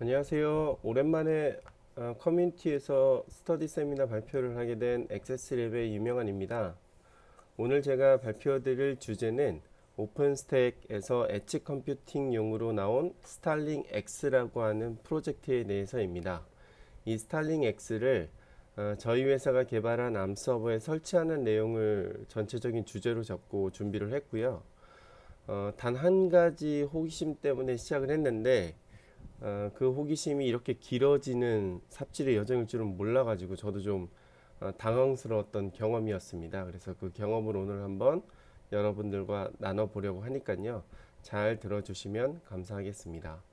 안녕하세요. 오랜만에 커뮤니티에서 스터디 세미나 발표를 하게 된 액세스랩의 유명한입니다. 오늘 제가 발표드릴 주제는 오픈스택에서 엣지 컴퓨팅용으로 나온 스타링 X라고 하는 프로젝트에 대해서입니다. 이 스타링 X를 저희 회사가 개발한 암 서버에 설치하는 내용을 전체적인 주제로 잡고 준비를 했고요. 단 한 가지 호기심 때문에 시작을 했는데 그 호기심이 이렇게 길어지는 삽질의 여정일 줄은 몰라가지고 저도 좀 당황스러웠던 경험이었습니다. 그래서 그 경험을 오늘 한번 여러분들과 나눠보려고 하니까요. 잘 들어주시면 감사하겠습니다.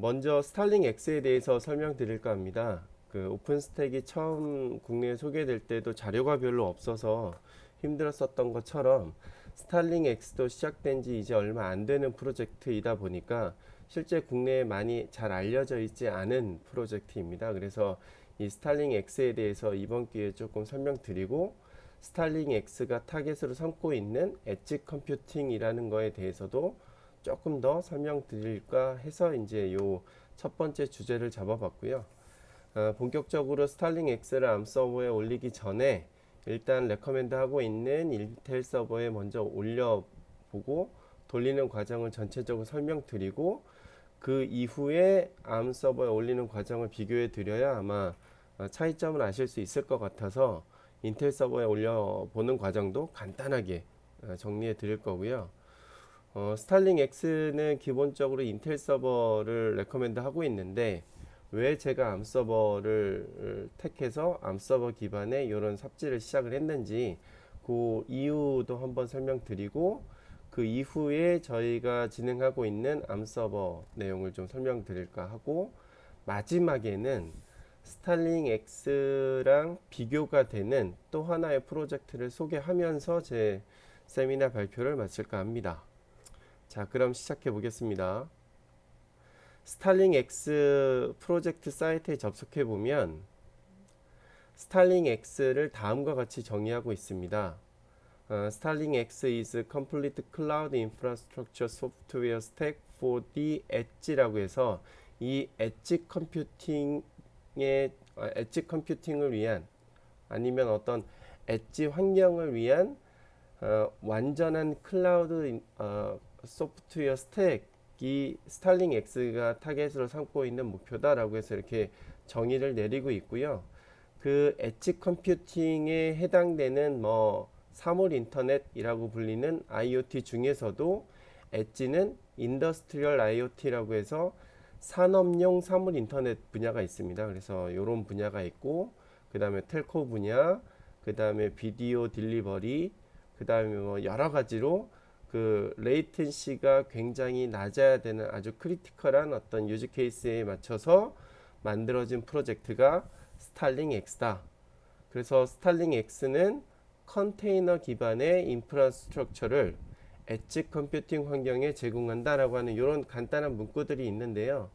먼저 스타링 X에 대해서 설명드릴까 합니다. 그 오픈스택이 처음 국내에 소개될 때도 자료가 별로 없어서 힘들었었던 것처럼 스타링 X도 시작된 지 이제 얼마 안 되는 프로젝트이다 보니까 실제 국내에 많이 잘 알려져 있지 않은 프로젝트입니다. 그래서 이 스타링 X에 대해서 이번 기회에 조금 설명드리고 스타링 X가 타겟으로 삼고 있는 엣지 컴퓨팅이라는 거에 대해서도 조금 더 설명드릴까 해서 이제 요 첫 번째 주제를 잡아봤고요. 본격적으로 스타링 X를 암 서버에 올리기 전에 일단 레커멘드 하고 있는 인텔 서버에 먼저 올려보고 돌리는 과정을 전체적으로 설명드리고 그 이후에 암 서버에 올리는 과정을 비교해 드려야 아마 차이점을 아실 수 있을 것 같아서 인텔 서버에 올려보는 과정도 간단하게 정리해 드릴 거고요. 스타링 X는 기본적으로 인텔 서버를 레커멘드 하고 있는데 왜 제가 암 서버를 택해서 암 서버 기반의 이런 삽질을 시작을 했는지 그 이유도 한번 설명드리고 그 이후에 저희가 진행하고 있는 암 서버 내용을 좀 설명드릴까 하고 마지막에는 스타링 X랑 비교가 되는 또 하나의 프로젝트를 소개하면서 제 세미나 발표를 마칠까 합니다. 자, 그럼 시작해 보겠습니다. 스타링 X 프로젝트 사이트에 접속해 보면 스타링 X를 다음과 같이 정의하고 있습니다. Starlink X is a complete cloud infrastructure software stack for the edge라고 해서 이 엣지 컴퓨팅을 위한 아니면 어떤 엣지 환경을 위한 완전한 클라우드 소프트웨어 스택이 스타링 X가 타겟으로 삼고 있는 목표다라고 해서 이렇게 정의를 내리고 있고요. 그 엣지 컴퓨팅에 해당되는 사물 인터넷이라고 불리는 IoT 중에서도 엣지는 인더스트리얼 IoT라고 해서 산업용 사물 인터넷 분야가 있습니다. 그래서 이런 분야가 있고 그 다음에 텔코 분야, 그 다음에 비디오 딜리버리, 그 다음에 여러 가지로 그 레이텐시가 굉장히 낮아야 되는 아주 크리티컬한 어떤 유즈 케이스에 맞춰서 만들어진 프로젝트가 스타링 X다. 그래서 스타링 X는 컨테이너 기반의 인프라스트럭처를 엣지 컴퓨팅 환경에 제공한다라고 하는 이런 간단한 문구들이 있는데요.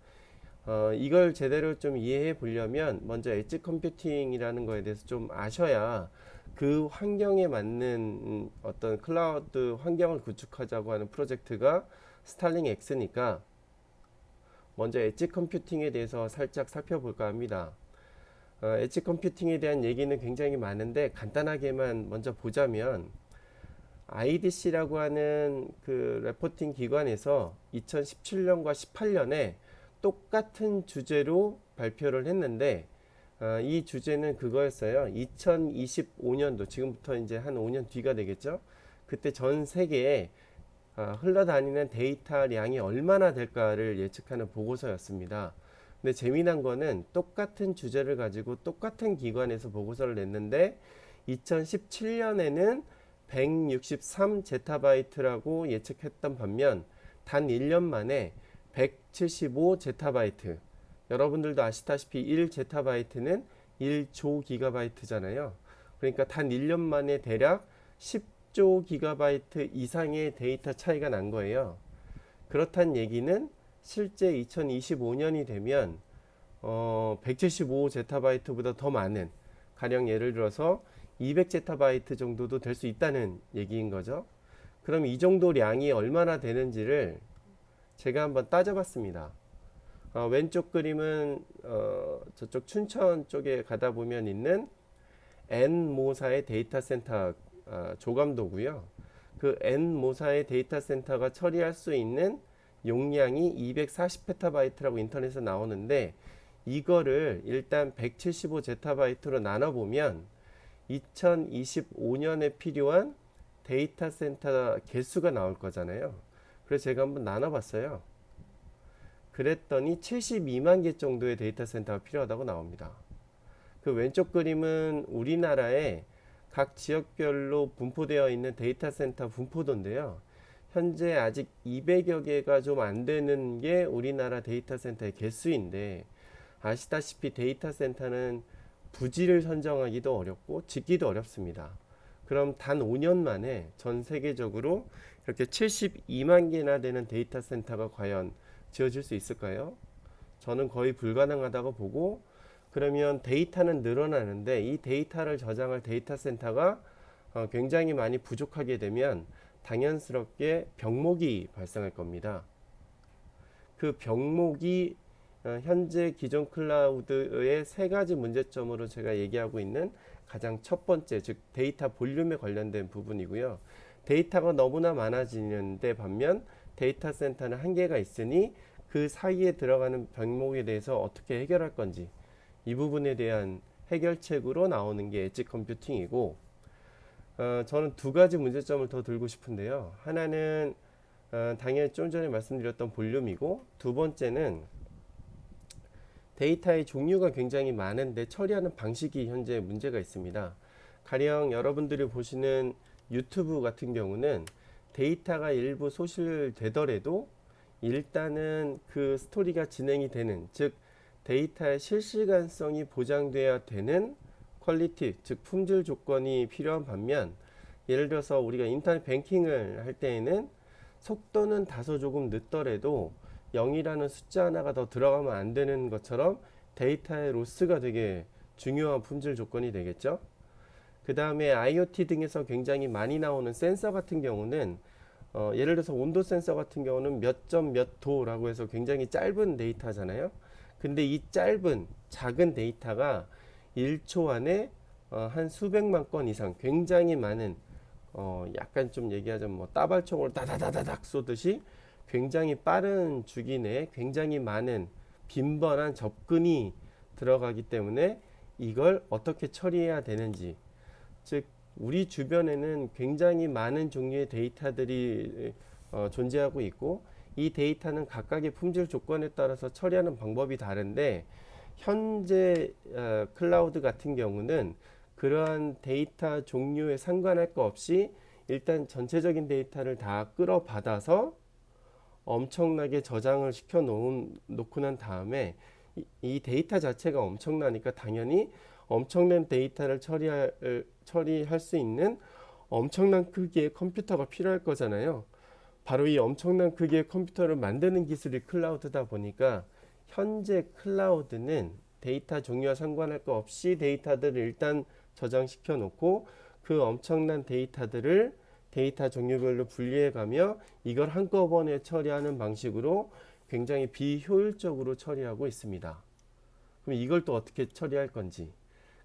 이걸 제대로 좀 이해해 보려면 먼저 엣지 컴퓨팅이라는 거에 대해서 좀 아셔야 그 환경에 맞는 어떤 클라우드 환경을 구축하자고 하는 프로젝트가 스타링 X니까 먼저 엣지 컴퓨팅에 대해서 살짝 살펴볼까 합니다. 엣지 컴퓨팅에 대한 얘기는 굉장히 많은데 간단하게만 먼저 보자면 IDC라고 하는 그 레포팅 기관에서 2017년과 18년에 똑같은 주제로 발표를 했는데 이 주제는 그거였어요. 2025년도 지금부터 이제 한 5년 뒤가 되겠죠. 그때 전 세계에 흘러다니는 데이터량이 얼마나 될까를 예측하는 보고서였습니다. 근데 재미난 거는 똑같은 주제를 가지고 똑같은 기관에서 보고서를 냈는데 2017년에는 163 제타바이트라고 예측했던 반면 단 1년 만에 175 제타바이트. 여러분들도 아시다시피 1 제타바이트는 1조 기가바이트잖아요. 그러니까 단 1년 만에 대략 10조 기가바이트 이상의 데이터 차이가 난 거예요. 그렇단 얘기는 실제 2025년이 되면 175 제타바이트보다 더 많은 가령 예를 들어서 200 제타바이트 정도도 될 수 있다는 얘기인 거죠. 그럼 이 정도 량이 얼마나 되는지를 제가 한번 따져봤습니다. 왼쪽 그림은 저쪽 춘천 쪽에 가다 보면 있는 N모사의 데이터 센터 조감도고요. 그 N모사의 데이터 센터가 처리할 수 있는 용량이 240페타바이트라고 인터넷에 나오는데, 이거를 일단 175제타바이트로 나눠보면 2025년에 필요한 데이터 센터 개수가 나올 거잖아요. 그래서 제가 한번 나눠봤어요. 그랬더니 72만 개 정도의 데이터 센터가 필요하다고 나옵니다. 그 왼쪽 그림은 우리나라에 각 지역별로 분포되어 있는 데이터 센터 분포도인데요. 현재 아직 200여 개가 좀 안 되는 게 우리나라 데이터 센터의 개수인데, 아시다시피 데이터 센터는 부지를 선정하기도 어렵고 짓기도 어렵습니다. 그럼 단 5년 만에 전 세계적으로 이렇게 72만 개나 되는 데이터 센터가 과연 지어질 수 있을까요? 저는 거의 불가능하다고 보고, 그러면 데이터는 늘어나는데 이 데이터를 저장할 데이터 센터가 굉장히 많이 부족하게 되면 당연스럽게 병목이 발생할 겁니다. 그 병목이 현재 기존 클라우드의 세 가지 문제점으로 제가 얘기하고 있는 가장 첫 번째, 즉 데이터 볼륨에 관련된 부분이고요. 데이터가 너무나 많아지는데 반면 데이터 센터는 한계가 있으니 그 사이에 들어가는 병목에 대해서 어떻게 해결할 건지, 이 부분에 대한 해결책으로 나오는 게 엣지 컴퓨팅이고, 저는 두 가지 문제점을 더 들고 싶은데요. 하나는 당연히 좀 전에 말씀드렸던 볼륨이고, 두 번째는 데이터의 종류가 굉장히 많은데 처리하는 방식이 현재 문제가 있습니다. 가령 여러분들이 보시는 유튜브 같은 경우는 데이터가 일부 소실되더라도 일단은 그 스토리가 진행이 되는, 즉 데이터의 실시간성이 보장돼야 되는 퀄리티, 즉 품질 조건이 필요한 반면, 예를 들어서 우리가 인터넷 뱅킹을 할 때에는 속도는 다소 조금 늦더라도 0이라는 숫자 하나가 더 들어가면 안 되는 것처럼 데이터의 로스가 되게 중요한 품질 조건이 되겠죠. 그 다음에 IoT 등에서 굉장히 많이 나오는 센서 같은 경우는 예를 들어서 온도 센서 같은 경우는 몇 점 몇 도라고 해서 굉장히 짧은 데이터잖아요. 근데 이 짧은 작은 데이터가 1초 안에 한 수백만 건 이상 굉장히 많은, 약간 좀 얘기하자면 뭐 따발총을 다다다다닥 쏘듯이 굉장히 빠른 주기 내에 굉장히 많은 빈번한 접근이 들어가기 때문에 이걸 어떻게 처리해야 되는지, 즉 우리 주변에는 굉장히 많은 종류의 데이터들이 존재하고 있고, 이 데이터는 각각의 품질 조건에 따라서 처리하는 방법이 다른데, 현재 클라우드 같은 경우는 그러한 데이터 종류에 상관할 거 없이 일단 전체적인 데이터를 다 끌어받아서 엄청나게 저장을 시켜 놓고 난 다음에 이 데이터 자체가 엄청나니까 당연히 엄청난 데이터를 처리할 수 있는 엄청난 크기의 컴퓨터가 필요할 거잖아요. 바로 이 엄청난 크기의 컴퓨터를 만드는 기술이 클라우드다 보니까 현재 클라우드는 데이터 종류와 상관할 거 없이 데이터들을 일단 저장시켜 놓고 그 엄청난 데이터들을 데이터 종류별로 분리해 가며 이걸 한꺼번에 처리하는 방식으로 굉장히 비효율적으로 처리하고 있습니다. 그럼 이걸 또 어떻게 처리할 건지,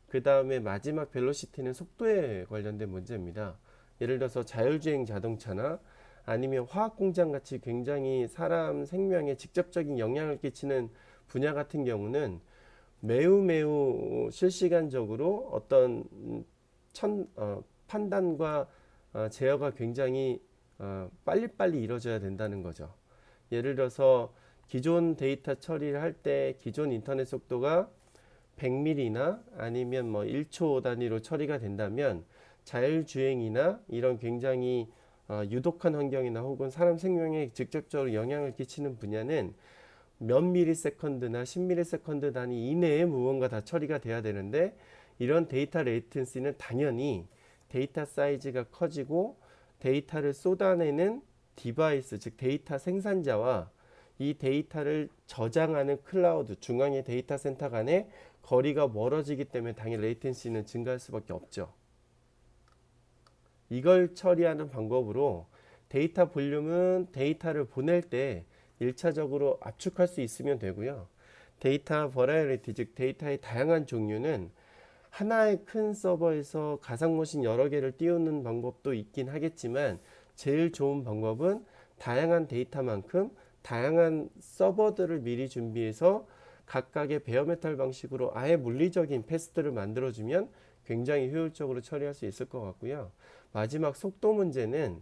그 다음에 마지막 벨로시티는 속도에 관련된 문제입니다. 예를 들어서 자율주행 자동차나 아니면 화학공장 같이 굉장히 사람 생명에 직접적인 영향을 끼치는 분야 같은 경우는 매우 실시간적으로 어떤 판단과 제어가 굉장히 빨리빨리 이루어져야 된다는 거죠. 예를 들어서 기존 데이터 처리를 할 때 기존 인터넷 속도가 100ml나 아니면 뭐 1초 단위로 처리가 된다면, 자율주행이나 이런 굉장히 유독한 환경이나 혹은 사람 생명에 직접적으로 영향을 끼치는 분야는 몇 미리세컨드나 10미리세컨드 단위 이내에 무언가 다 처리가 돼야 되는데, 이런 데이터 레이텐시는 당연히 데이터 사이즈가 커지고 데이터를 쏟아내는 디바이스, 즉 데이터 생산자와 이 데이터를 저장하는 클라우드 중앙의 데이터 센터 간의 거리가 멀어지기 때문에 당연히 레이텐시는 증가할 수밖에 없죠. 이걸 처리하는 방법으로 데이터 볼륨은 데이터를 보낼 때 1차적으로 압축할 수 있으면 되고요. 데이터 버라이어티, 즉 데이터의 다양한 종류는 하나의 큰 서버에서 가상머신 여러 개를 띄우는 방법도 있긴 하겠지만 제일 좋은 방법은 다양한 데이터만큼 다양한 서버들을 미리 준비해서 각각의 베어메탈 방식으로 아예 물리적인 패스들을 만들어주면 굉장히 효율적으로 처리할 수 있을 것 같고요. 마지막 속도 문제는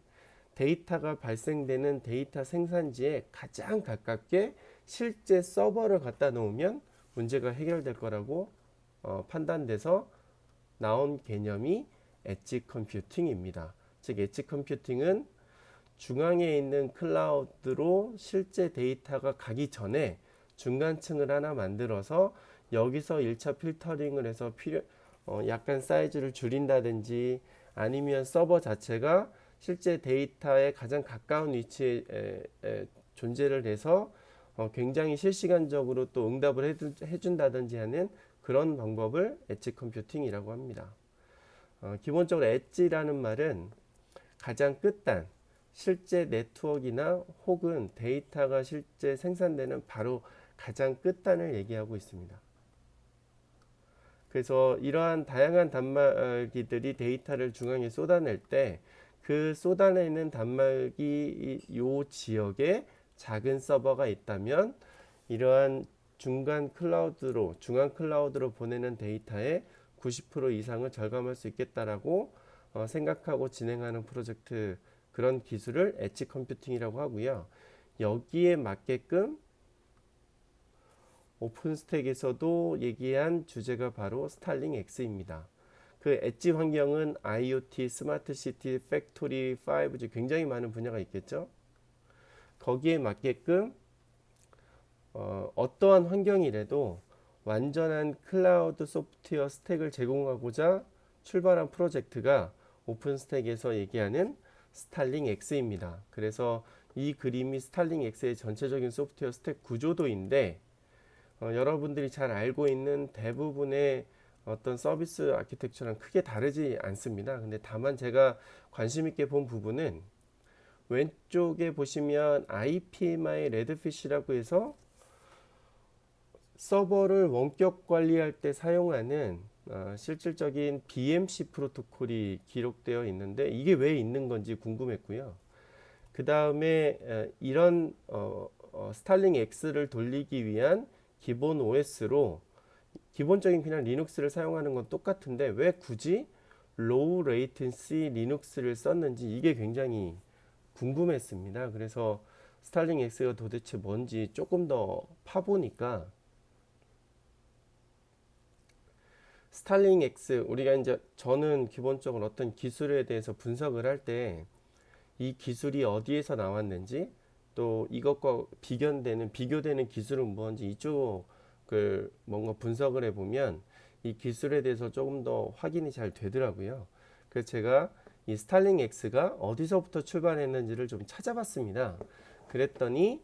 데이터가 발생되는 데이터 생산지에 가장 가깝게 실제 서버를 갖다 놓으면 문제가 해결될 거라고 판단돼서 나온 개념이 엣지 컴퓨팅입니다. 즉 엣지 컴퓨팅은 중앙에 있는 클라우드로 실제 데이터가 가기 전에 중간층을 하나 만들어서 여기서 1차 필터링을 해서 약간 사이즈를 줄인다든지 아니면 서버 자체가 실제 데이터에 가장 가까운 위치에 존재를 해서 굉장히 실시간적으로 또 응답을 해준다든지 하는 그런 방법을 엣지 컴퓨팅이라고 합니다. 기본적으로 엣지라는 말은 가장 끝단, 실제 네트워크나 혹은 데이터가 실제 생산되는 바로 가장 끝단을 얘기하고 있습니다. 그래서 이러한 다양한 단말기들이 데이터를 중앙에 쏟아낼 때 그 쏟아내는 단말기 요 지역에 작은 서버가 있다면 이러한 중간 클라우드로 보내는 데이터의 90% 이상을 절감할 수 있겠다라고 생각하고 진행하는 프로젝트, 그런 기술을 엣지 컴퓨팅이라고 하고요. 여기에 맞게끔 오픈스택에서도 얘기한 주제가 바로 스타링 X입니다. 그 엣지 환경은 IoT, 스마트 시티, 팩토리, 5G 굉장히 많은 분야가 있겠죠. 거기에 맞게끔 어떠한 환경이라도 완전한 클라우드 소프트웨어 스택을 제공하고자 출발한 프로젝트가 오픈스택에서 얘기하는 스타링 X입니다. 그래서 이 그림이 스타링 X의 전체적인 소프트웨어 스택 구조도인데 여러분들이 잘 알고 있는 대부분의 어떤 서비스 아키텍처랑 크게 다르지 않습니다. 근데 다만 제가 관심 있게 본 부분은 왼쪽에 보시면 IPMI 레드피쉬라고 해서 서버를 원격 관리할 때 사용하는 실질적인 BMC 프로토콜이 기록되어 있는데 이게 왜 있는 건지 궁금했고요. 그 다음에 이런 스타링 X를 돌리기 위한 기본 OS로 기본적인 그냥 리눅스를 사용하는 건 똑같은데 왜 굳이 로우 레이텐시 리눅스를 썼는지 이게 굉장히 궁금했습니다. 그래서 스타링 X가 도대체 뭔지 조금 더 파보니까 스타링 X, 우리가 이제 저는 기본적으로 어떤 기술에 대해서 분석을 할 때 이 기술이 어디에서 나왔는지 또 이것과 비교되는 기술은 뭔지 이쪽을 뭔가 분석을 해보면 이 기술에 대해서 조금 더 확인이 잘 되더라고요. 그래서 제가 이 스타링 X가 어디서부터 출발했는지를 좀 찾아봤습니다. 그랬더니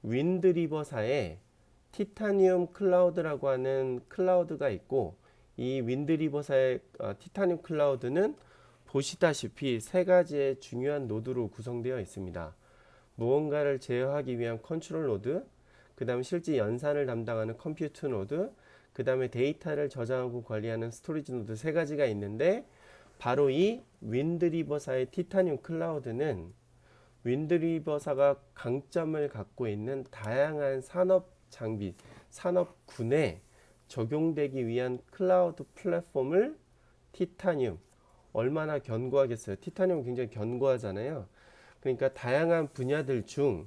윈드리버사에 티타늄 클라우드라고 하는 클라우드가 있고 이 윈드리버사의 티타늄 클라우드는 보시다시피 세 가지의 중요한 노드로 구성되어 있습니다. 무언가를 제어하기 위한 컨트롤 노드, 그 다음 실제 연산을 담당하는 컴퓨트 노드, 그 다음에 데이터를 저장하고 관리하는 스토리지 노드 세 가지가 있는데 바로 이 윈드리버사의 티타늄 클라우드는 윈드리버사가 강점을 갖고 있는 다양한 산업 장비, 산업군에 적용되기 위한 클라우드 플랫폼을 티타늄, 얼마나 견고하겠어요. 티타늄은 굉장히 견고하잖아요. 그러니까 다양한 분야들 중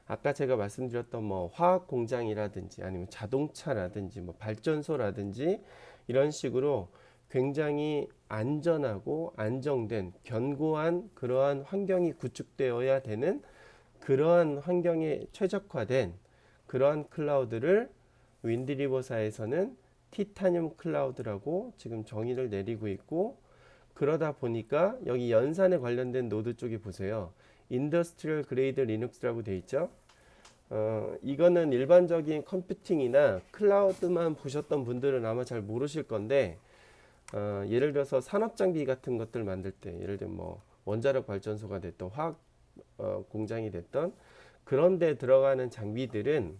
아까 제가 말씀드렸던 뭐 화학 공장이라든지 아니면 자동차라든지 뭐 발전소라든지 이런 식으로 굉장히 안전하고 안정된 견고한 그러한 환경이 구축되어야 되는 그러한 환경에 최적화된 그러한 클라우드를 윈드리버사에서는 티타늄 클라우드라고 지금 정의를 내리고 있고, 그러다 보니까 여기 연산에 관련된 노드 쪽에 보세요. 인더스트리얼 그레이드 리눅스라고 되어 있죠. 이거는 일반적인 컴퓨팅이나 클라우드만 보셨던 분들은 아마 잘 모르실 건데 예를 들어서 산업 장비 같은 것들 만들 때 예를 들면 뭐 원자력 발전소가 됐던 화학 공장이 됐던 그런 데 들어가는 장비들은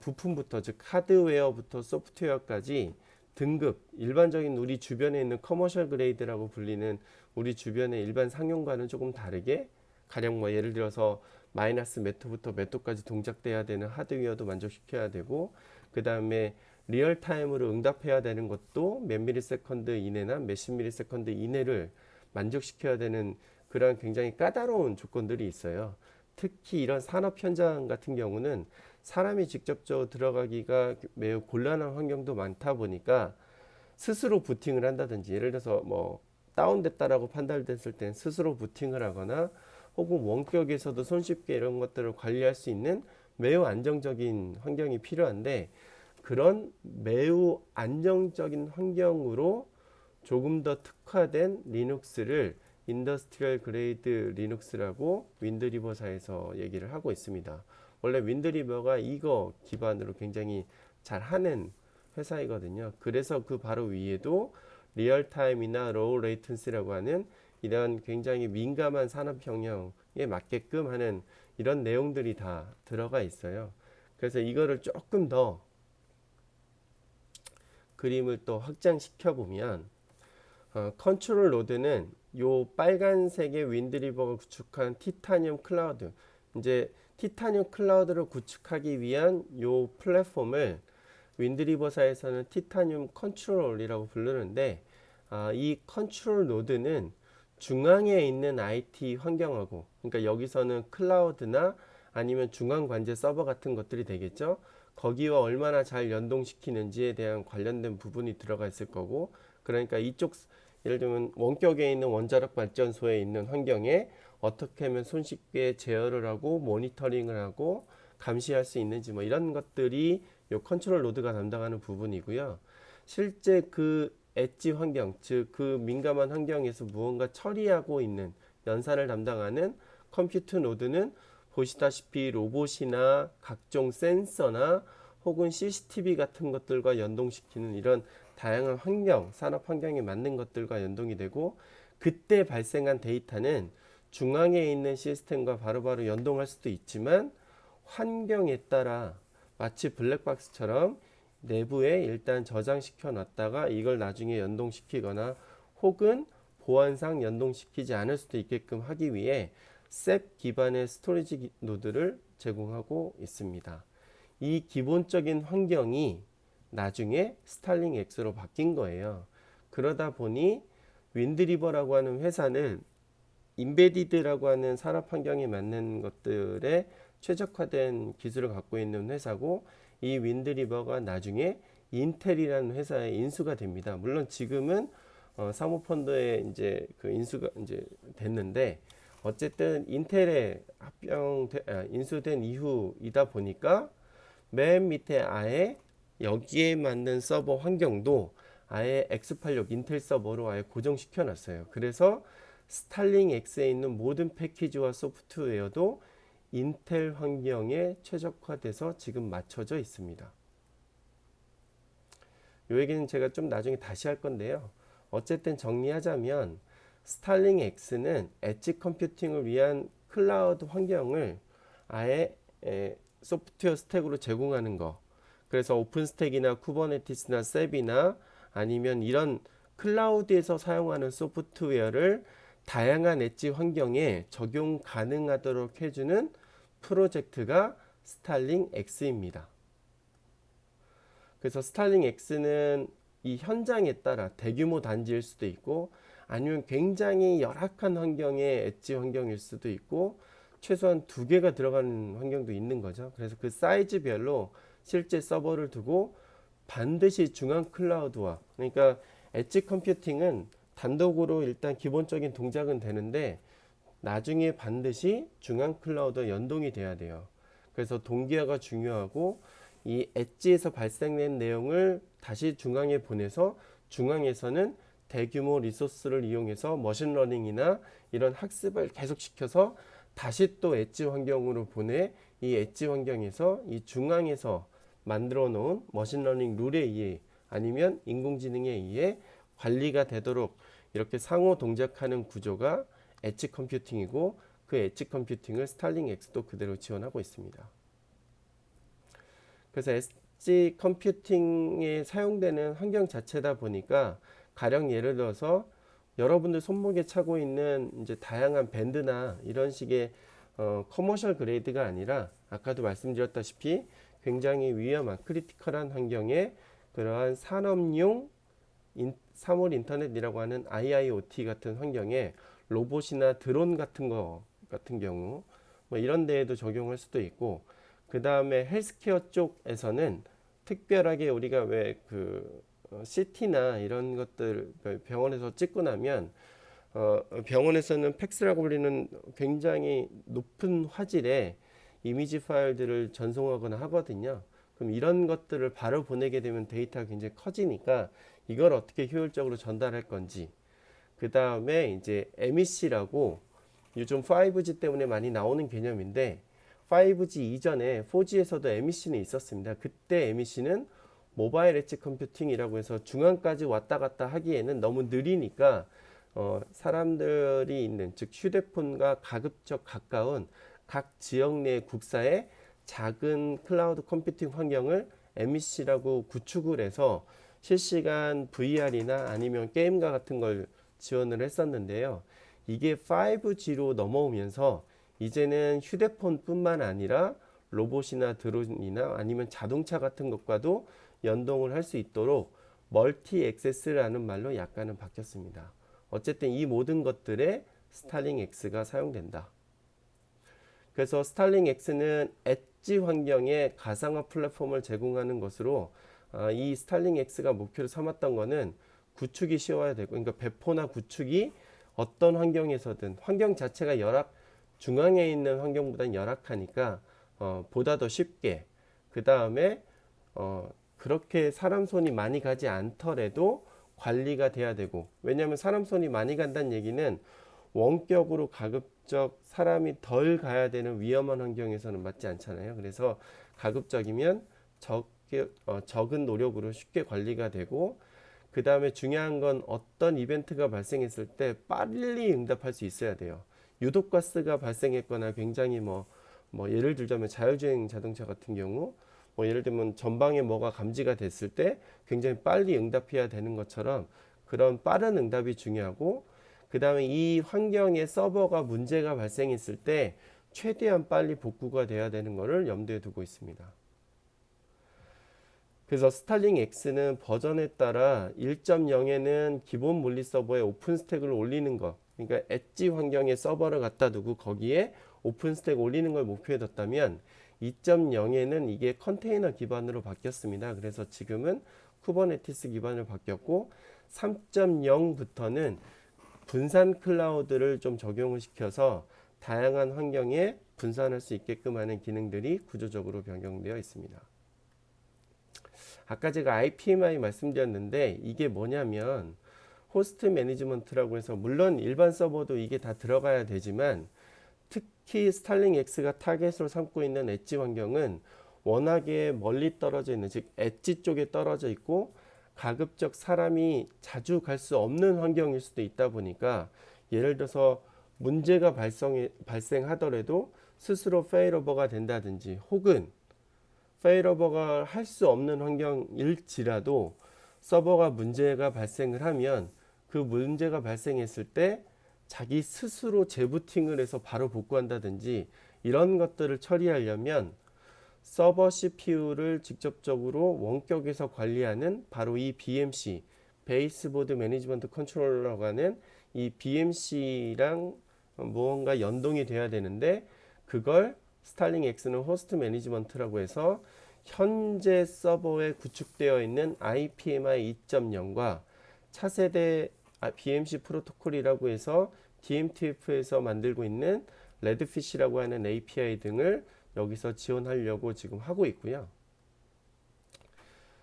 부품부터 즉 하드웨어부터 소프트웨어까지 등급 일반적인 우리 주변에 있는 커머셜 그레이드라고 불리는 우리 주변의 일반 상용과는 조금 다르게 가령 뭐 예를 들어서 마이너스 몇 호부터 몇 호까지 동작돼야 되는 하드웨어도 만족시켜야 되고 그 다음에 리얼타임으로 응답해야 되는 것도 몇 미리세컨드 이내나 몇십 미리세컨드 이내를 만족시켜야 되는 그런 굉장히 까다로운 조건들이 있어요. 특히 이런 산업 현장 같은 경우는 사람이 직접적으로 들어가기가 매우 곤란한 환경도 많다 보니까 스스로 부팅을 한다든지 예를 들어서 뭐 다운됐다라고 판단됐을 땐 스스로 부팅을 하거나 혹은 원격에서도 손쉽게 이런 것들을 관리할 수 있는 매우 안정적인 환경이 필요한데 그런 매우 안정적인 환경으로 조금 더 특화된 리눅스를 인더스트리얼 그레이드 리눅스라고 윈드리버사에서 얘기를 하고 있습니다. 원래 윈드리버가 이거 기반으로 굉장히 잘하는 회사이거든요. 그래서 그 바로 위에도 리얼타임이나 로우 레이턴시라고 하는 이런 굉장히 민감한 산업 경영에 맞게끔 하는 이런 내용들이 다 들어가 있어요. 그래서 이거를 조금 더 그림을 또 확장시켜 보면 컨트롤 로드는 요 빨간색의 윈드리버가 구축한 티타늄 클라우드 이제 티타늄 클라우드를 구축하기 위한 요 플랫폼을 윈드리버사에서는 티타늄 컨트롤이라고 부르는데 이 컨트롤 노드는 중앙에 있는 IT 환경하고 그러니까 여기서는 클라우드나 아니면 중앙 관제 서버 같은 것들이 되겠죠. 거기와 얼마나 잘 연동시키는지에 대한 관련된 부분이 들어가 있을 거고 그러니까 이쪽 예를 들면 원격에 있는 원자력 발전소에 있는 환경에 어떻게 하면 손쉽게 제어를 하고 모니터링을 하고 감시할 수 있는지 뭐 이런 것들이 요 컨트롤 노드가 담당하는 부분이고요. 실제 그 엣지 환경, 즉 그 민감한 환경에서 무언가 처리하고 있는 연산을 담당하는 컴퓨터 노드는 보시다시피 로봇이나 각종 센서나 혹은 CCTV 같은 것들과 연동시키는 이런 다양한 환경, 산업 환경에 맞는 것들과 연동이 되고 그때 발생한 데이터는 중앙에 있는 시스템과 바로바로 연동할 수도 있지만 환경에 따라 마치 블랙박스처럼 내부에 일단 저장시켜 놨다가 이걸 나중에 연동시키거나 혹은 보안상 연동시키지 않을 수도 있게끔 하기 위해 SAP 기반의 스토리지 노드를 제공하고 있습니다. 이 기본적인 환경이 나중에 스타링 X로 바뀐 거예요. 그러다 보니 윈드리버라고 하는 회사는 인베디드라고 하는 산업 환경에 맞는 것들에 최적화된 기술을 갖고 있는 회사고 이 윈드리버가 나중에 인텔이라는 회사에 인수가 됩니다. 물론 지금은 사모펀드에 이제 그 인수가 이제 됐는데 어쨌든 인텔에 인수된 이후이다 보니까 맨 밑에 아예 여기에 맞는 서버 환경도 아예 X86 인텔 서버로 아예 고정시켜 놨어요. 그래서 스타링 X에 있는 모든 패키지와 소프트웨어도 인텔 환경에 최적화돼서 지금 맞춰져 있습니다. 이 얘기는 제가 좀 나중에 다시 할 건데요. 어쨌든 정리하자면 스타링 X는 엣지 컴퓨팅을 위한 클라우드 환경을 아예 소프트웨어 스택으로 제공하는 거. 그래서 오픈스택이나 쿠버네티스나 셉이나 아니면 이런 클라우드에서 사용하는 소프트웨어를 다양한 엣지 환경에 적용 가능하도록 해주는 프로젝트가 스타링 X입니다. 그래서 스타링 X는 이 현장에 따라 대규모 단지일 수도 있고 아니면 굉장히 열악한 환경의 엣지 환경일 수도 있고 최소한 2개가 들어가는 환경도 있는 거죠. 그래서 그 사이즈별로 실제 서버를 두고 반드시 중앙 클라우드와 그러니까 엣지 컴퓨팅은 단독으로 일단 기본적인 동작은 되는데 나중에 반드시 중앙 클라우드와 연동이 돼야 돼요. 그래서 동기화가 중요하고 이 엣지에서 발생된 내용을 다시 중앙에 보내서 중앙에서는 대규모 리소스를 이용해서 머신러닝이나 이런 학습을 계속시켜서 다시 또 엣지 환경으로 보내 이 엣지 환경에서 이 중앙에서 만들어 놓은 머신러닝 룰에 의해 아니면 인공지능에 의해 관리가 되도록 이렇게 상호 동작하는 구조가 엣지 컴퓨팅이고 그 그 엣지 컴퓨팅을 스타링 X도 그대로 지원하고 있습니다. 그래서 엣지 컴퓨팅에 사용되는 환경 자체다 보니까 가령 예를 들어서 여러분들 손목에 차고 있는 이제 다양한 밴드나 이런 식의 커머셜 그레이드가 아니라 아까도 말씀드렸다시피 굉장히 위험한 크리티컬한 환경에 그러한 산업용 사물 인터넷이라고 하는 IIoT 같은 환경에 로봇이나 드론 같은 경우 뭐 이런 데에도 적용할 수도 있고, 그 다음에 헬스케어 쪽에서는 특별하게 우리가 왜 그 CT나 이런 것들 병원에서 찍고 나면 병원에서는 팩스라고 불리는 굉장히 높은 화질의 이미지 파일들을 전송하거나 하거든요. 그럼 이런 것들을 바로 보내게 되면 데이터가 굉장히 커지니까 이걸 어떻게 효율적으로 전달할 건지, 그 다음에 이제 MEC라고 요즘 5G 때문에 많이 나오는 개념인데 5G 이전에 4G에서도 MEC는 있었습니다. 그때 MEC는 모바일 엣지 컴퓨팅이라고 해서 중앙까지 왔다 갔다 하기에는 너무 느리니까 사람들이 있는, 즉 휴대폰과 가급적 가까운 각 지역 내 국사의 작은 클라우드 컴퓨팅 환경을 MEC라고 구축을 해서 실시간 VR이나 아니면 게임과 같은 걸 지원을 했었는데요. 이게 5G로 넘어오면서 이제는 휴대폰뿐만 아니라 로봇이나 드론이나 아니면 자동차 같은 것과도 연동을 할 수 있도록 멀티 액세스라는 말로 약간은 바뀌었습니다. 어쨌든 이 모든 것들에 스타링 X가 사용된다. 그래서 스타링 X는 엣지 환경에 가상화 플랫폼을 제공하는 것으로 이 스타링 X가 목표로 삼았던 것은 구축이 쉬워야 되고, 그러니까 배포나 구축이 어떤 환경에서든 환경 자체가 중앙에 있는 환경보다는 열악하니까 보다 더 쉽게, 그 다음에 그렇게 사람 손이 많이 가지 않더라도 관리가 돼야 되고, 왜냐하면 사람 손이 많이 간다는 얘기는 원격으로 가급적 사람이 덜 가야 되는 위험한 환경에서는 맞지 않잖아요. 그래서 가급적이면 적은 노력으로 쉽게 관리가 되고, 그 다음에 중요한 건 어떤 이벤트가 발생했을 때 빨리 응답할 수 있어야 돼요. 유독가스가 발생했거나 굉장히 뭐 예를 들자면 자율주행 자동차 같은 경우 예를 들면 전방에 뭐가 감지가 됐을 때 굉장히 빨리 응답해야 되는 것처럼 그런 빠른 응답이 중요하고, 그 다음에 이 환경에 서버가 문제가 발생했을 때 최대한 빨리 복구가 돼야 되는 것을 염두에 두고 있습니다. 그래서 스타링 X는 버전에 따라 1.0에는 기본 물리 서버에 오픈 스택을 올리는 것, 그러니까 엣지 환경에 서버를 갖다 두고 거기에 오픈 스택 올리는 걸 목표에 뒀다면 2.0에는 이게 컨테이너 기반으로 바뀌었습니다. 그래서 지금은 쿠버네티스 기반으로 바뀌었고, 3.0부터는 분산 클라우드를 좀 적용을 시켜서 다양한 환경에 분산할 수 있게끔 하는 기능들이 구조적으로 변경되어 있습니다. 아까 제가 IPMI 말씀드렸는데 이게 뭐냐면 호스트 매니지먼트라고 해서, 물론 일반 서버도 이게 다 들어가야 되지만 특히 스타링 X가 타겟으로 삼고 있는 엣지 환경은 워낙에 멀리 떨어져 있는, 즉 엣지 쪽에 떨어져 있고 가급적 사람이 자주 갈 수 없는 환경일 수도 있다 보니까, 예를 들어서 문제가 발생하더라도 스스로 페일오버가 된다든지, 혹은 페일오버가 할 수 없는 환경일지라도 서버가 문제가 발생을 하면 그 문제가 발생했을 때 자기 스스로 재부팅을 해서 바로 복구한다든지 이런 것들을 처리하려면 서버 CPU를 직접적으로 원격에서 관리하는 바로 이 BMC, 베이스보드 매니지먼트 컨트롤러라고 하는 이 BMC랑 무언가 연동이 돼야 되는데, 그걸 스타링 X는 호스트 매니지먼트라고 해서 현재 서버에 구축되어 있는 IPMI 2.0과 차세대 BMC 프로토콜이라고 해서 DMTF에서 만들고 있는 레드피시라고 하는 API 등을 여기서 지원하려고 지금 하고 있고요.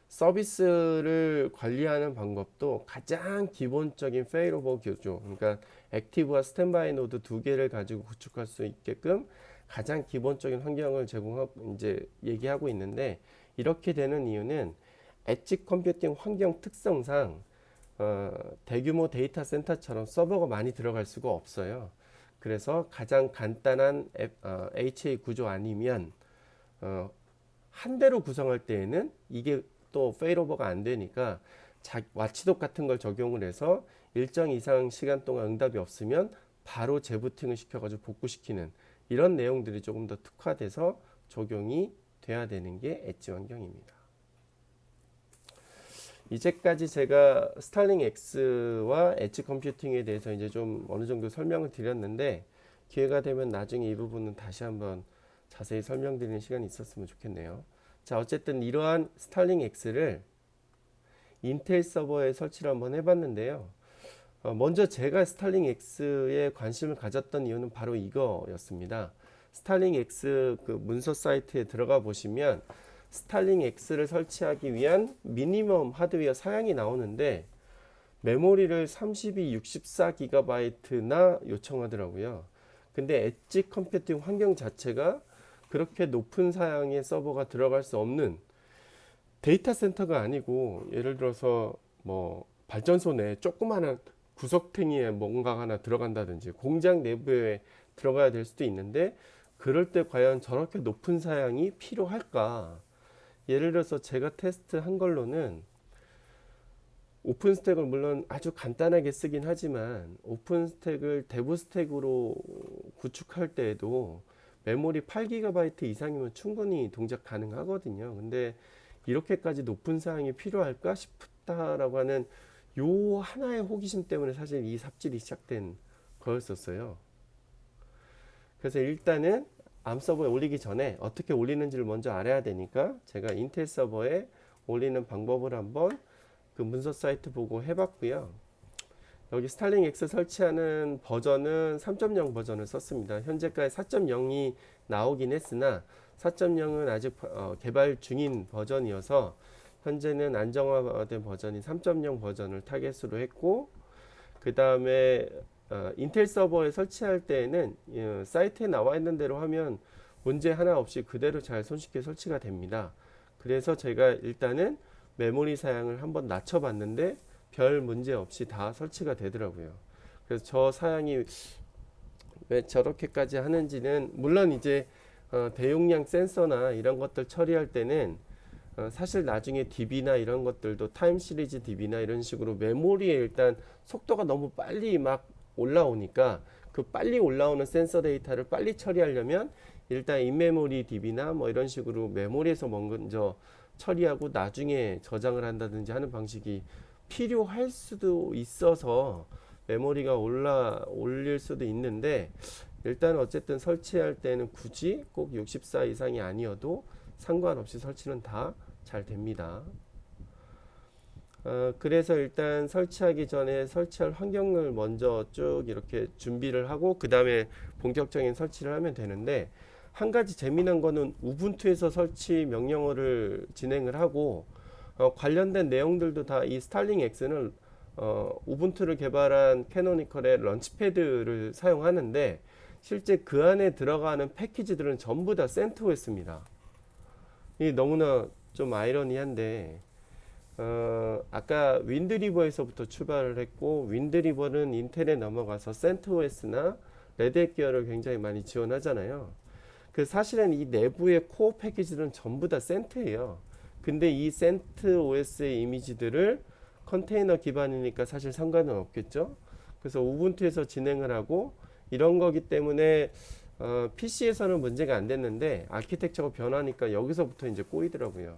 서비스를 관리하는 방법도 가장 기본적인 페일오버 구조, 그러니까 액티브와 스탠바이 노드 두 개를 가지고 구축할 수 있게끔 가장 기본적인 환경을 제공하고 이제 얘기하고 있는데, 이렇게 되는 이유는 엣지 컴퓨팅 환경 특성상 대규모 데이터 센터처럼 서버가 많이 들어갈 수가 없어요. 그래서 가장 간단한 HA 구조 아니면 한 대로 구성할 때에는 이게 또 페일오버가 안 되니까 와치독 같은 걸 적용을 해서 일정 이상 시간 동안 응답이 없으면 바로 재부팅을 시켜가지고 복구시키는 이런 내용들이 조금 더 특화돼서 적용이 돼야 되는 게 엣지 환경입니다. 이제까지 제가 스타링 X와 엣지 컴퓨팅에 대해서 이제 좀 어느 정도 설명을 드렸는데 기회가 되면 나중에 이 부분은 다시 한번 자세히 설명드리는 시간이 있었으면 좋겠네요. 자, 어쨌든 이러한 스타링 X를 인텔 서버에 설치를 한번 해봤는데요. 먼저 제가 스타링 X에 관심을 가졌던 이유는 바로 이거였습니다. 스타링 X 그 문서 사이트에 들어가 보시면 스타링 X를 설치하기 위한 미니멈 하드웨어 사양이 나오는데 메모리를 32, 64GB나 요청하더라고요. 근데 엣지 컴퓨팅 환경 자체가 그렇게 높은 사양의 서버가 들어갈 수 없는 데이터 센터가 아니고 예를 들어서 뭐 발전소 내에 조그마한 구석탱이에 뭔가 하나 들어간다든지 공장 내부에 들어가야 될 수도 있는데 그럴 때 과연 저렇게 높은 사양이 필요할까? 예를 들어서 제가 테스트한 걸로는 오픈 스택을 물론 아주 간단하게 쓰긴 하지만 오픈 스택을 대부 스택으로 구축할 때에도 메모리 8GB 이상이면 충분히 동작 가능하거든요. 근데 이렇게까지 높은 사양이 필요할까 싶다라고 하는 요 하나의 호기심 때문에 사실 이 삽질이 시작된 거였었어요. 그래서 일단은 암 서버에 올리기 전에 어떻게 올리는지를 먼저 알아야 되니까 제가 인텔 서버에 올리는 방법을 한번 그 문서 사이트 보고 해봤고요. 여기 스타링 X 설치하는 버전은 3.0 버전을 썼습니다. 현재까지 4.0이 나오긴 했으나 4.0은 아직 개발 중인 버전이어서 현재는 안정화된 버전인 3.0 버전을 타겟으로 했고 그 다음에 인텔 서버에 설치할 때에는 사이트에 나와 있는 대로 하면 문제 하나 없이 그대로 잘 손쉽게 설치가 됩니다. 그래서 제가 일단은 메모리 사양을 한번 낮춰봤는데 별 문제 없이 다 설치가 되더라고요. 그래서 저 사양이 왜 저렇게까지 하는지는 물론 이제 대용량 센서나 이런 것들 처리할 때는 사실 나중에 DB나 이런 것들도 타임 시리즈 DB나 이런 식으로 메모리에 일단 속도가 너무 빨리 막 올라오니까 그 빨리 올라오는 센서 데이터를 빨리 처리하려면 일단 인메모리 DB나 뭐 이런 식으로 메모리에서 먼저 처리하고 나중에 저장을 한다든지 하는 방식이 필요할 수도 있어서 메모리가 올릴 수도 있는데 일단 어쨌든 설치할 때는 굳이 꼭 64 이상이 아니어도 상관없이 설치는 다 잘 됩니다. 그래서 일단 설치하기 전에 설치할 환경을 먼저 쭉 이렇게 준비를 하고 그 다음에 본격적인 설치를 하면 되는데 한 가지 재미난 거는 우분투에서 설치 명령어를 진행을 하고 관련된 내용들도 다 이 스타링 X는 우분투를 개발한 캐노니컬의 런치패드를 사용하는데 실제 그 안에 들어가는 패키지들은 전부 다 CentOS입니다. 이 너무나 좀 아이러니한데 아까 윈드리버에서부터 출발을 했고 윈드리버는 인텔에 넘어가서 CentOS나 레드햇 계열을 굉장히 많이 지원하잖아요. 그 사실은 이 내부의 코어 패키지들은 전부 다 CentOS예요. 근데 이 CentOS의 이미지들을 컨테이너 기반이니까 사실 상관은 없겠죠. 그래서 우분투에서 진행을 하고 이런 거기 때문에 PC에서는 문제가 안 됐는데 아키텍처가 변하니까 여기서부터 이제 꼬이더라고요.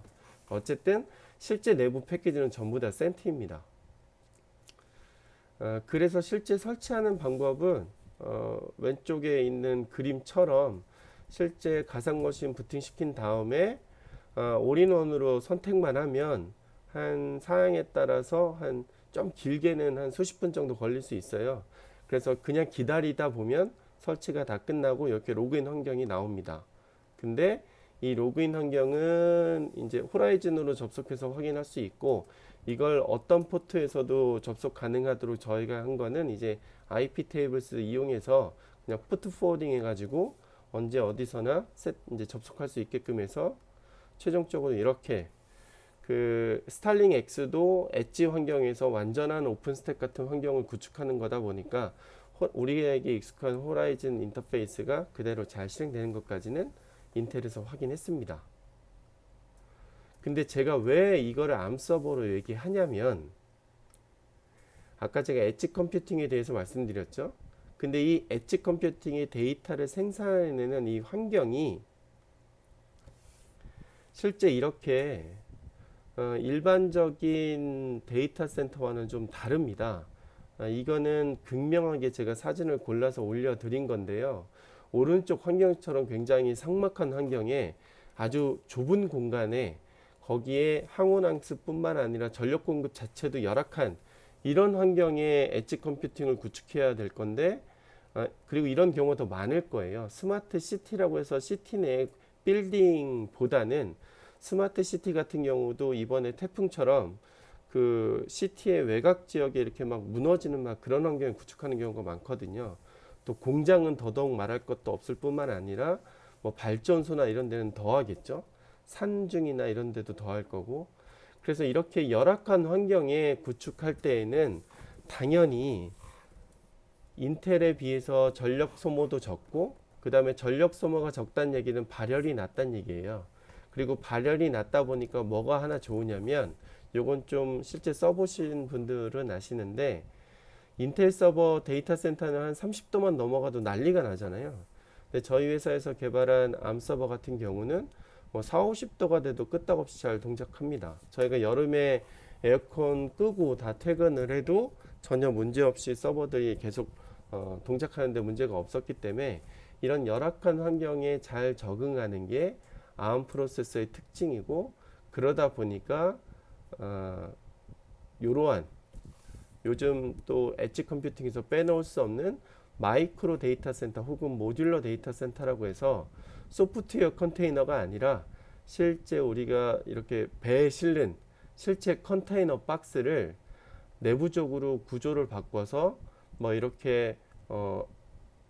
어쨌든 실제 내부 패키지는 전부 다 CentOS입니다. 그래서 실제 설치하는 방법은 왼쪽에 있는 그림처럼 실제 가상머신 부팅시킨 다음에 올인원으로 선택만 하면 한 사양에 따라서 한 좀 길게는 한 수십 분 정도 걸릴 수 있어요. 그래서 그냥 기다리다 보면 설치가 다 끝나고 이렇게 로그인 환경이 나옵니다. 근데 이 로그인 환경은 이제 호라이즌으로 접속해서 확인할 수 있고 이걸 어떤 포트에서도 접속 가능하도록 저희가 한 거는 이제 IP 테이블스 이용해서 그냥 포트 포워딩 해가지고 언제 어디서나 이제 접속할 수 있게끔 해서 최종적으로 이렇게 그 스타링 X도 엣지 환경에서 완전한 오픈스택 같은 환경을 구축하는 거다 보니까 우리에게 익숙한 호라이즌 인터페이스가 그대로 잘 실행되는 것까지는 인텔에서 확인했습니다. 근데 제가 왜 이거를 암 서버로 얘기하냐면 아까 제가 엣지 컴퓨팅에 대해서 말씀드렸죠. 근데 이 엣지 컴퓨팅의 데이터를 생산해내는 이 환경이 실제 이렇게 일반적인 데이터 센터와는 좀 다릅니다. 이거는 극명하게 제가 사진을 골라서 올려드린 건데요. 오른쪽 환경처럼 굉장히 삭막한 환경에 아주 좁은 공간에 거기에 항온항스뿐만 아니라 전력 공급 자체도 열악한 이런 환경에 엣지 컴퓨팅을 구축해야 될 건데 그리고 이런 경우가 더 많을 거예요. 스마트 시티라고 해서 시티 내 빌딩보다는 스마트 시티 같은 경우도 이번에 태풍처럼 그 시티의 외곽 지역에 이렇게 막 무너지는 막 그런 환경을 구축하는 경우가 많거든요. 또 공장은 더더욱 말할 것도 없을 뿐만 아니라 뭐 발전소나 이런 데는 더 하겠죠. 산중이나 이런 데도 더 할 거고. 그래서 이렇게 열악한 환경에 구축할 때에는 당연히 인텔에 비해서 전력 소모도 적고 그 다음에 전력 소모가 적다는 얘기는 발열이 낮다는 얘기예요. 그리고 발열이 낮다 보니까 뭐가 하나 좋으냐면 요건 좀 실제 써보신 분들은 아시는데 인텔 서버 데이터 센터는 한 30도만 넘어가도 난리가 나잖아요. 근데 저희 회사에서 개발한 암 서버 같은 경우는 뭐 4, 50도가 돼도 끄떡없이 잘 동작합니다. 저희가 여름에 에어컨 끄고 다 퇴근을 해도 전혀 문제없이 서버들이 계속 동작하는데 문제가 없었기 때문에 이런 열악한 환경에 잘 적응하는 게 ARM 프로세서의 특징이고 그러다 보니까 이러한 요즘 또 엣지 컴퓨팅에서 빼놓을 수 없는 마이크로 데이터 센터 혹은 모듈러 데이터 센터라고 해서 소프트웨어 컨테이너가 아니라 실제 우리가 이렇게 배에 실는 실제 컨테이너 박스를 내부적으로 구조를 바꿔서 뭐 이렇게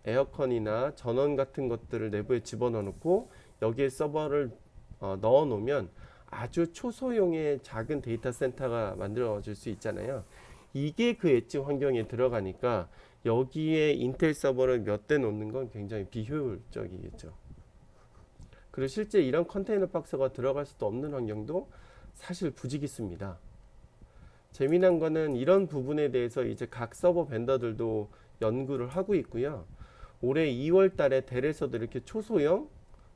에어컨이나 전원 같은 것들을 내부에 집어넣어 놓고 여기에 서버를 넣어 놓으면 아주 초소형의 작은 데이터 센터가 만들어질 수 있잖아요. 이게 그 엣지 환경에 들어가니까 여기에 인텔 서버를 몇 대 놓는 건 굉장히 비효율적이겠죠. 그리고 실제 이런 컨테이너 박스가 들어갈 수도 없는 환경도 사실 부지기수입니다. 재미난 거는 이런 부분에 대해서 이제 각 서버 벤더들도 연구를 하고 있고요. 올해 2월 달에 델에서도 이렇게 초소형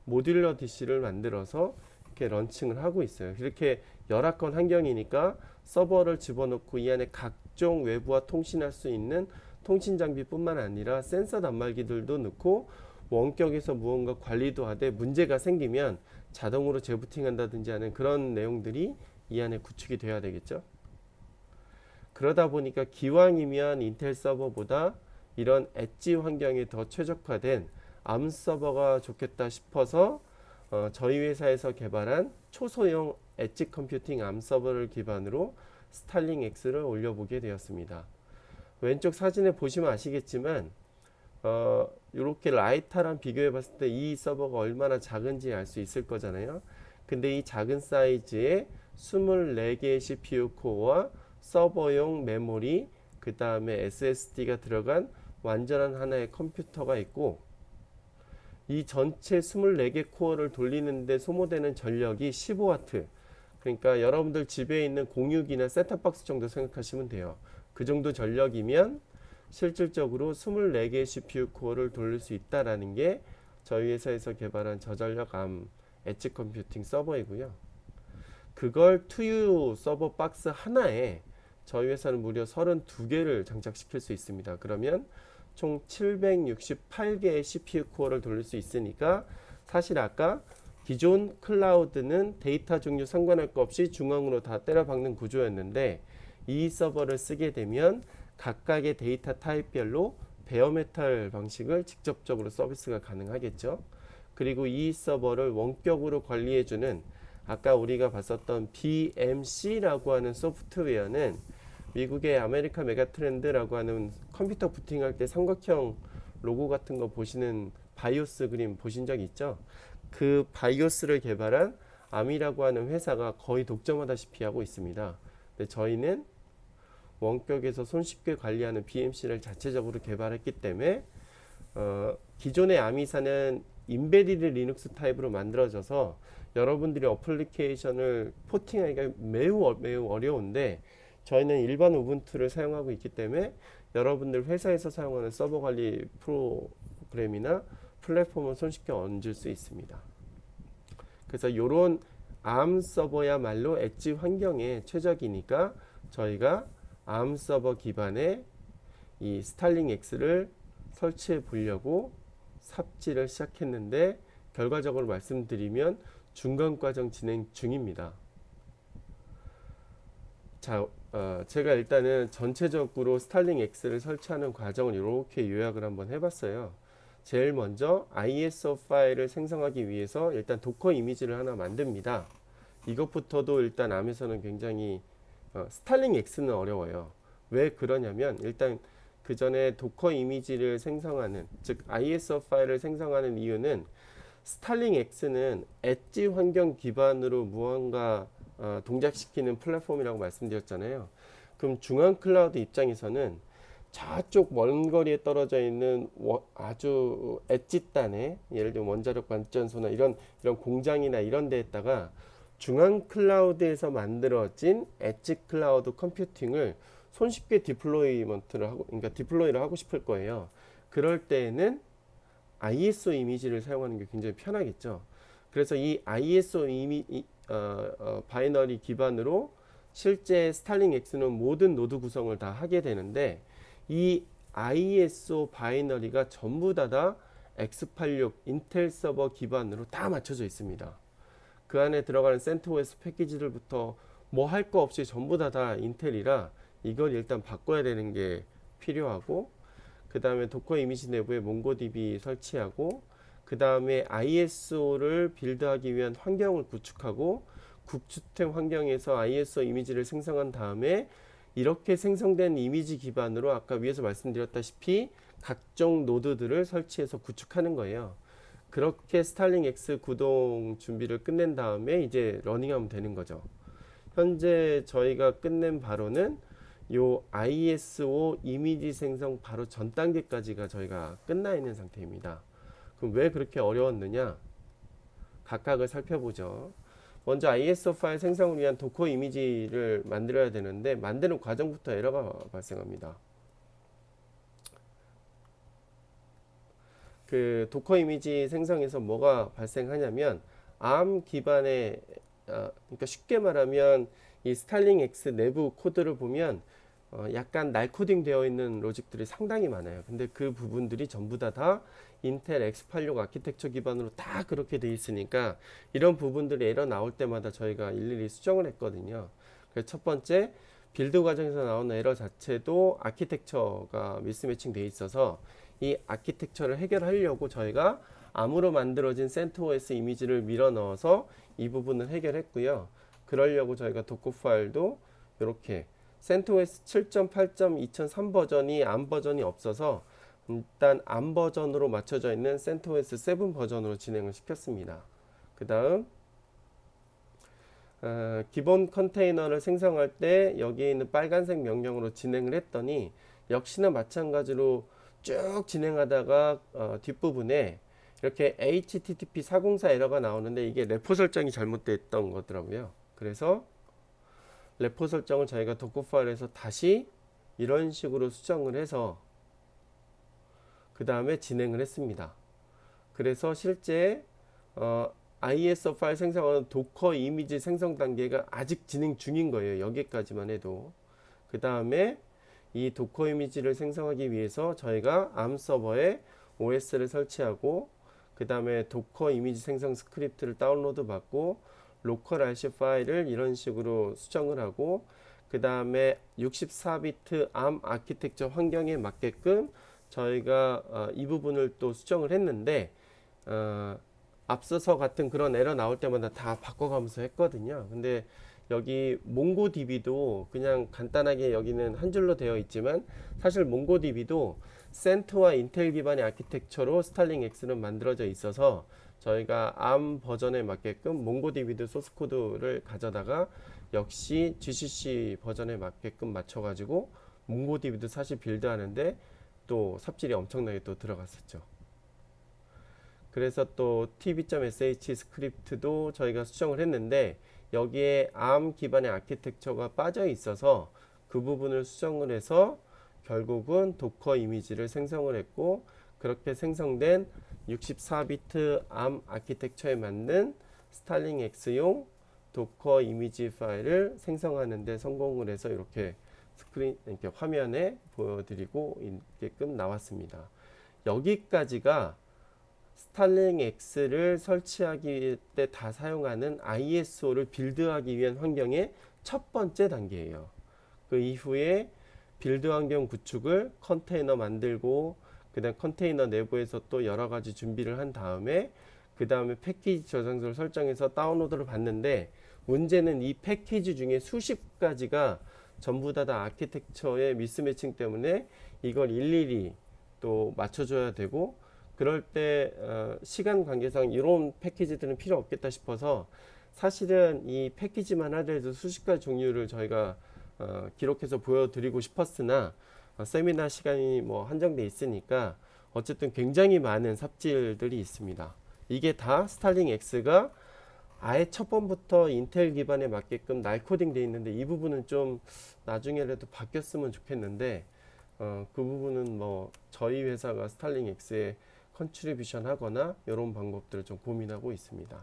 모듈러 DC를 만들어서 이렇게 런칭을 하고 있어요. 이렇게 열악한 환경이니까 서버를 집어넣고 이 안에 각종 외부와 통신할 수 있는 통신 장비뿐만 아니라 센서 단말기들도 넣고 원격에서 무언가 관리도 하되 문제가 생기면 자동으로 재부팅한다든지 하는 그런 내용들이 이 안에 구축이 돼야 되겠죠. 그러다 보니까 기왕이면 인텔 서버보다 이런 엣지 환경에 더 최적화된 암 서버가 좋겠다 싶어서 저희 회사에서 개발한 초소형 엣지 컴퓨팅 암 서버를 기반으로 스탈링 X를 올려보게 되었습니다. 왼쪽 사진에 보시면 아시겠지만 이렇게 라이타랑 비교해 봤을 때 이 서버가 얼마나 작은지 알 수 있을 거잖아요. 근데 이 작은 사이즈에 24개의 CPU 코어와 서버용 메모리 그 다음에 SSD가 들어간 완전한 하나의 컴퓨터가 있고 이 전체 24개 코어를 돌리는데 소모되는 전력이 15W. 그러니까 여러분들 집에 있는 공유기나 셋탑박스 정도 생각하시면 돼요. 그 정도 전력이면 실질적으로 24개의 CPU 코어를 돌릴 수 있다라는 게 저희 회사에서 개발한 저전력 암 엣지 컴퓨팅 서버이고요. 그걸 2U 서버 박스 하나에 저희 회사는 무려 32개를 장착시킬 수 있습니다. 그러면 총 768개의 CPU 코어를 돌릴 수 있으니까 사실 아까 기존 클라우드는 데이터 종류 상관할 것 없이 중앙으로 다 때려박는 구조였는데 이 서버를 쓰게 되면 각각의 데이터 타입별로 베어메탈 방식을 직접적으로 서비스가 가능하겠죠. 그리고 이 서버를 원격으로 관리해주는 아까 우리가 봤었던 BMC라고 하는 소프트웨어는 미국의 아메리카 메가트렌드라고 하는 컴퓨터 부팅할 때 삼각형 로고 같은 거 보시는 바이오스 그림 보신 적 있죠? 그 바이오스를 개발한 암이라고 하는 회사가 거의 독점하다시피 하고 있습니다. 근데 저희는 원격에서 손쉽게 관리하는 BMC를 자체적으로 개발했기 때문에 기존의 아미사는 인베디드 리눅스 타입으로 만들어져서 여러분들이 어플리케이션을 포팅하기가 매우 어려운데 저희는 일반 우분투를 사용하고 있기 때문에 여러분들 회사에서 사용하는 서버 관리 프로그램이나 플랫폼을 손쉽게 얹을 수 있습니다. 그래서 이런 ARM 서버야말로 엣지 환경에 최적이니까 저희가 ARM 서버 기반의 이 스타링 X를 설치해 보려고 삽질을 시작했는데 결과적으로 말씀드리면 중간 과정 진행 중입니다. 자, 제가 일단은 전체적으로 스타링 X를 설치하는 과정을 이렇게 요약을 한번 해봤어요. 제일 먼저 ISO 파일을 생성하기 위해서 일단 도커 이미지를 하나 만듭니다. 이것부터도 일단 암에서는 굉장히 스타링 X는 어려워요. 왜 그러냐면 일단 그 전에 도커 이미지를 생성하는 즉 ISO 파일을 생성하는 이유는 스타링 X는 엣지 환경 기반으로 무언가 동작시키는 플랫폼이라고 말씀드렸잖아요. 그럼 중앙 클라우드 입장에서는 저쪽 먼 거리에 떨어져 있는 아주 엣지 단에 예를 들면 원자력 발전소나 이런 공장이나 이런 데에다가 중앙 클라우드에서 만들어진 엣지 클라우드 컴퓨팅을 손쉽게 디플로이를 하고 싶을 거예요. 그럴 때에는 ISO 이미지를 사용하는 게 굉장히 편하겠죠. 그래서 이 ISO 바이너리 기반으로 실제 스타링 X는 모든 노드 구성을 다 하게 되는데 이 ISO 바이너리가 전부 다 x86 인텔 서버 기반으로 다 맞춰져 있습니다. 그 안에 들어가는 CentOS 패키지들부터 뭐 할 거 없이 전부 다 인텔이라 이걸 일단 바꿔야 되는 게 필요하고 그 다음에 도커 이미지 내부에 몽고DB 설치하고 그 다음에 ISO를 빌드하기 위한 환경을 구축하고 국주템 환경에서 ISO 이미지를 생성한 다음에 이렇게 생성된 이미지 기반으로 아까 위에서 말씀드렸다시피 각종 노드들을 설치해서 구축하는 거예요. 그렇게 스타링 X 구동 준비를 끝낸 다음에 이제 러닝하면 되는 거죠. 현재 저희가 끝낸 바로는 요 ISO 이미지 생성 바로 전 단계까지가 저희가 끝나 있는 상태입니다. 그럼 왜 그렇게 어려웠느냐? 각각을 살펴보죠. 먼저 ISO 파일 생성을 위한 도커 이미지를 만들어야 되는데 만드는 과정부터 에러가 발생합니다. 그 도커 이미지 생성에서 뭐가 발생하냐면 ARM 기반의 그러니까 쉽게 말하면 이 스타링 X 내부 코드를 보면 약간 날코딩 되어 있는 로직들이 상당히 많아요. 근데 그 부분들이 전부 다 인텔 x86 아키텍처 기반으로 다 그렇게 돼 있으니까 이런 부분들이 에러 나올 때마다 저희가 일일이 수정을 했거든요. 그래서 첫 번째 빌드 과정에서 나오는 에러 자체도 아키텍처가 미스매칭 돼 있어서 이 아키텍처를 해결하려고 저희가 암으로 만들어진 CentOS 이미지를 밀어 넣어서 이 부분을 해결했고요. 그러려고 저희가 도커 파일도 이렇게 CentOS 7.8. 2003 버전이 암 버전이 없어서 일단 암 버전으로 맞춰져 있는 CentOS 7 버전으로 진행을 시켰습니다. 그 다음 기본 컨테이너를 생성할 때 여기에 있는 빨간색 명령으로 진행을 했더니 역시나 마찬가지로 쭉 진행하다가 뒷부분에 이렇게 HTTP 404 에러가 나오는데 이게 레포 설정이 잘못됐던 거더라고요. 그래서 레포 설정을 저희가 도커 파일에서 다시 이런 식으로 수정을 해서 그 다음에 진행을 했습니다. 그래서 실제 ISO 파일 생성하는 도커 이미지 생성 단계가 아직 진행 중인 거예요. 여기까지만 해도. 그 다음에 이 도커 이미지를 생성하기 위해서 저희가 ARM 서버에 OS를 설치하고 그 다음에 도커 이미지 생성 스크립트를 다운로드 받고 로컬 RC 파일을 이런 식으로 수정을 하고 그 다음에 64비트 ARM 아키텍처 환경에 맞게끔 저희가 이 부분을 또 수정을 했는데 앞서서 같은 그런 에러 나올 때마다 다 바꿔가면서 했거든요. 근데 여기 몽고DB도 그냥 간단하게 여기는 한 줄로 되어 있지만 사실 몽고DB도 센트와 인텔 기반의 아키텍처로 스타링 X는 만들어져 있어서 저희가 ARM 버전에 맞게끔 몽고DB도 소스 코드를 가져다가 역시 GCC 버전에 맞게끔 맞춰가지고 몽고DB도 사실 빌드하는데 또 삽질이 엄청나게 또 들어갔었죠. 그래서 또 tb.sh 스크립트도 저희가 수정을 했는데 여기에 ARM 기반의 아키텍처가 빠져 있어서 그 부분을 수정을 해서 결국은 도커 이미지를 생성을 했고, 그렇게 생성된 64비트 ARM 아키텍처에 맞는 스타링 X용 도커 이미지 파일을 생성하는 데 성공을 해서 이렇게 이렇게 화면에 보여드리고 있게끔 나왔습니다. 여기까지가 스타링 X를 설치하기 때 다 사용하는 ISO를 빌드하기 위한 환경의 첫 번째 단계예요. 그 이후에 빌드 환경 구축을 컨테이너 만들고, 그 다음 컨테이너 내부에서 또 여러 가지 준비를 한 다음에 그 다음에 패키지 저장소를 설정해서 다운로드를 받는데, 문제는 이 패키지 중에 수십 가지가 전부 다 아키텍처의 미스매칭 때문에 이걸 일일이 또 맞춰줘야 되고, 그럴 때 시간 관계상 이런 패키지들은 필요 없겠다 싶어서 사실은 이 패키지만 하더라도 수십 가지 종류를 저희가 기록해서 보여드리고 싶었으나 세미나 시간이 뭐 한정돼 있으니까 어쨌든 굉장히 많은 삽질들이 있습니다. 이게 다 스타링 X가 아예 첫 번부터 인텔 기반에 맞게끔 날 코딩 돼 있는데, 이 부분은 좀 나중에라도 바뀌었으면 좋겠는데 그 부분은 뭐 저희 회사가 스타링 X에 컨트리뷰션 하거나 이런 방법들을 좀 고민하고 있습니다.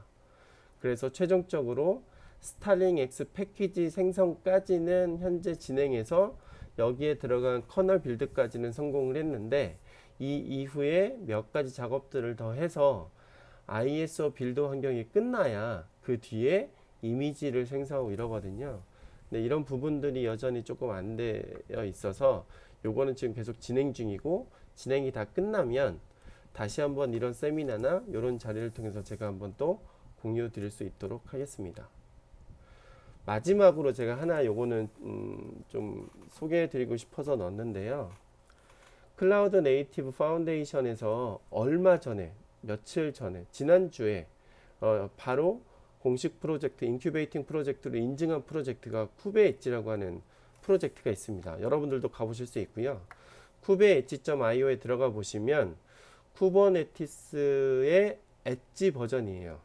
그래서 최종적으로 스타링 X 패키지 생성까지는 현재 진행해서 여기에 들어간 커널 빌드까지는 성공을 했는데, 이 이후에 몇 가지 작업들을 더 해서 ISO 빌드 환경이 끝나야 그 뒤에 이미지를 생성하고 이러거든요. 근데 이런 부분들이 여전히 조금 안 되어 있어서 요거는 지금 계속 진행 중이고, 진행이 다 끝나면 다시 한번 이런 세미나나 이런 자리를 통해서 제가 한번 또 공유 드릴 수 있도록 하겠습니다. 마지막으로 제가 하나 요거는 좀 소개해 드리고 싶어서 넣었는데요. 클라우드 네이티브 파운데이션에서 얼마 전에, 며칠 전에, 지난주에 바로 공식 프로젝트, 인큐베이팅 프로젝트로 인증한 프로젝트가 쿠베 엣지라고 하는 프로젝트가 있습니다. 여러분들도 가보실 수 있고요. 쿠베 엣지.io에 들어가 보시면 쿠버네티스의 엣지 버전이에요.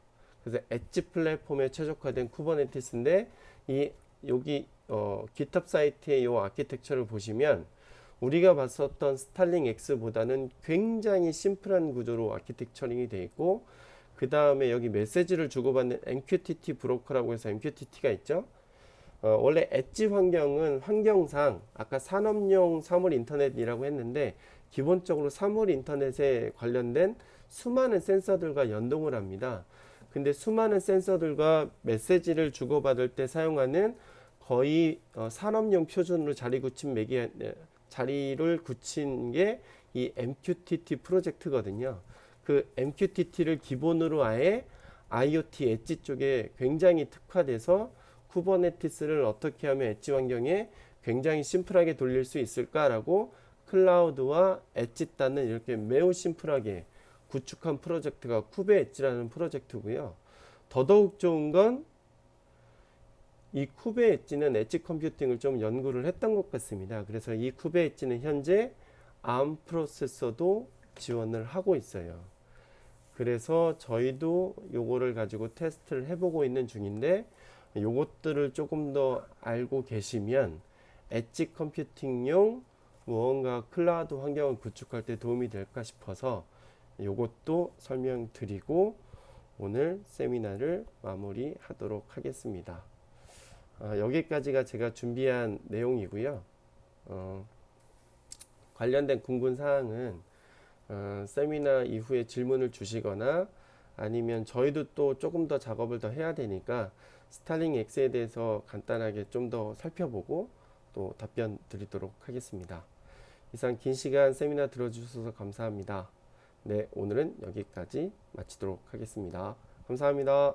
그래서 엣지 플랫폼에 최적화된 쿠버네티스인데, 여기 GitHub 사이트의 이 아키텍처를 보시면 우리가 봤었던 스타링 X보다는 굉장히 심플한 구조로 아키텍처링이 되어 있고, 그 다음에 여기 메시지를 주고받는 MQTT 브로커라고 해서 MQTT가 있죠. 원래 엣지 환경은 환경상 아까 산업용 사물 인터넷이라고 했는데, 기본적으로 사물 인터넷에 관련된 수많은 센서들과 연동을 합니다. 근데 수많은 센서들과 메시지를 주고받을 때 사용하는 거의 산업용 표준으로 자리를 굳힌 게 이 MQTT 프로젝트거든요. 그 MQTT를 기본으로 아예 IoT 엣지 쪽에 굉장히 특화돼서 쿠버네티스를 어떻게 하면 엣지 환경에 굉장히 심플하게 돌릴 수 있을까라고 클라우드와 엣지 따는 이렇게 매우 심플하게 구축한 프로젝트가 쿠베 엣지라는 프로젝트고요. 더더욱 좋은 건 이 쿠베 엣지는 엣지 컴퓨팅을 좀 연구를 했던 것 같습니다. 그래서 이 쿠베 엣지는 현재 ARM 프로세서도 지원을 하고 있어요. 그래서 저희도 요거를 가지고 테스트를 해보고 있는 중인데, 요것들을 조금 더 알고 계시면 엣지 컴퓨팅용 무언가 클라우드 환경을 구축할 때 도움이 될까 싶어서 요것도 설명드리고 오늘 세미나를 마무리하도록 하겠습니다. 여기까지가 제가 준비한 내용이고요. 관련된 궁금 사항은 세미나 이후에 질문을 주시거나 아니면 저희도 또 조금 더 작업을 더 해야 되니까 스타링 X에 대해서 간단하게 좀 더 살펴보고 또 답변 드리도록 하겠습니다. 이상 긴 시간 세미나 들어주셔서 감사합니다. 네, 오늘은 여기까지 마치도록 하겠습니다. 감사합니다.